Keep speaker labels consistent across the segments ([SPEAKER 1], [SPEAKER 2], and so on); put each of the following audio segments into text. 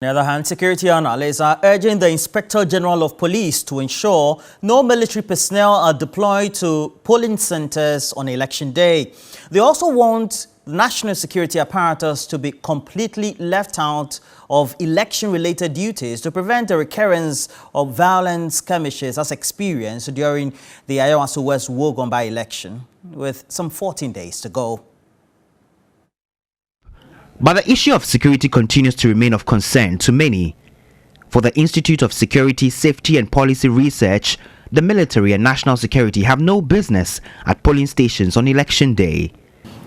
[SPEAKER 1] On the other hand, security analysts are urging the Inspector General of Police to ensure no military personnel are deployed to polling centers on election day. They also want the national security apparatus to be completely left out of election-related duties to prevent the recurrence of violent skirmishes as experienced during the Ayawaso West Wogon by-election, with some 14 days to go.
[SPEAKER 2] But the issue of security continues to remain of concern to many. For the Institute of Security, Safety and Policy Research, the military and national security have no business at polling stations on election day.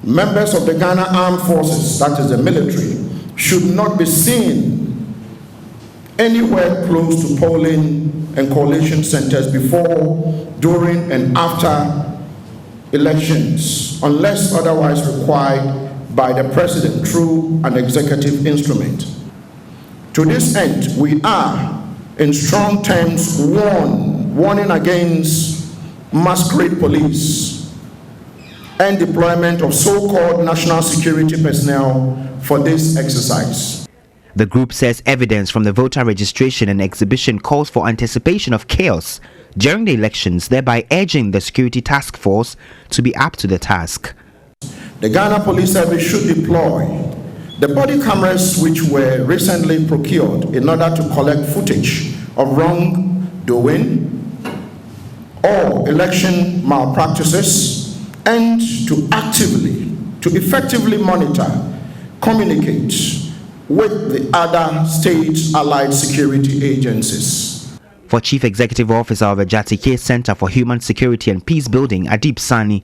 [SPEAKER 3] Members of the Ghana Armed Forces, that is the military, should not be seen anywhere close to polling and collation centers before, during and after elections, unless otherwise required by the President through an executive instrument. To this end, we are in strong terms warning against masquerade police and deployment of so-called national security personnel for this exercise.
[SPEAKER 2] The group says evidence from the voter registration and exhibition calls for anticipation of chaos during the elections, thereby urging the security task force to be up to the task.
[SPEAKER 3] The Ghana Police Service should deploy the body cameras which were recently procured in order to collect footage of wrongdoing or election malpractices and to effectively monitor, communicate with the other state allied security agencies.
[SPEAKER 2] For Chief Executive Officer of the Jatike Center for Human Security and Peace Building, Adib Sani,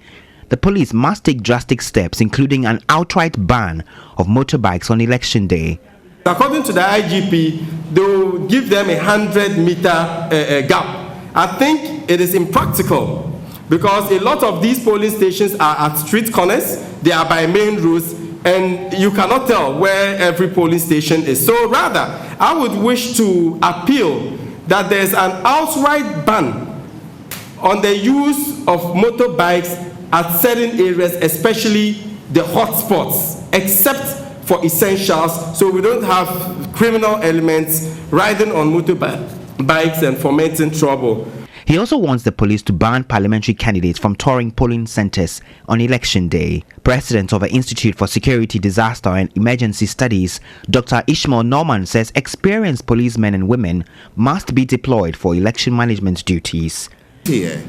[SPEAKER 2] the police must take drastic steps, including an outright ban of motorbikes on election day.
[SPEAKER 4] According to the IGP, they will give them a 100-meter gap. I think it is impractical because a lot of these polling stations are at street corners, they are by main roads, and you cannot tell where every polling station is. So rather, I would wish to appeal that there's an outright ban on the use of motorbikes at certain areas, especially the hotspots, except for essentials, so we don't have criminal elements riding on motorbikes and fomenting trouble.
[SPEAKER 2] He also wants the police to ban parliamentary candidates from touring polling centers on election day. President of the Institute for Security, Disaster and Emergency Studies, Dr. Ishmael Norman, says experienced policemen and women must be deployed for election management duties.
[SPEAKER 5] Here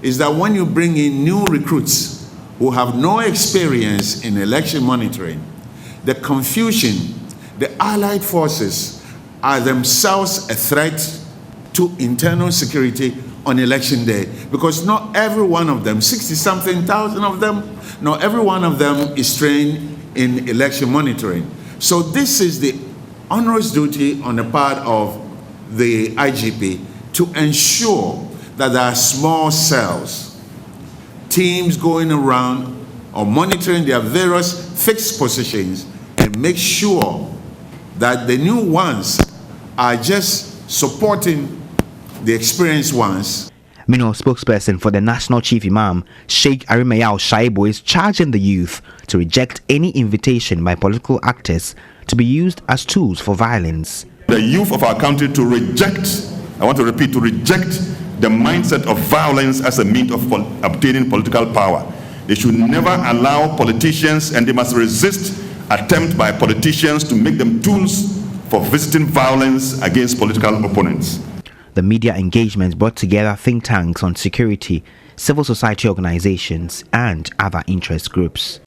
[SPEAKER 5] is that when you bring in new recruits who have no experience in election monitoring, the confusion, the allied forces are themselves a threat to internal security on election day, because not every one of them, 60-something thousand of them, not every one of them is trained in election monitoring. So this is the onerous duty on the part of the IGP to ensure that there are small cells, teams going around or monitoring their various fixed positions and make sure that the new ones are just supporting the experienced ones.
[SPEAKER 2] Meanwhile, spokesperson for the National Chief Imam, Sheikh Arimeyao Shaibu, is charging the youth to reject any invitation by political actors to be used as tools for violence.
[SPEAKER 6] The youth of our country to reject, I want to repeat, to reject the mindset of violence as a means of obtaining political power. They should never allow politicians, and they must resist attempts by politicians to make them tools for visiting violence against political opponents.
[SPEAKER 2] The media engagement brought together think tanks on security, civil society organizations, and other interest groups.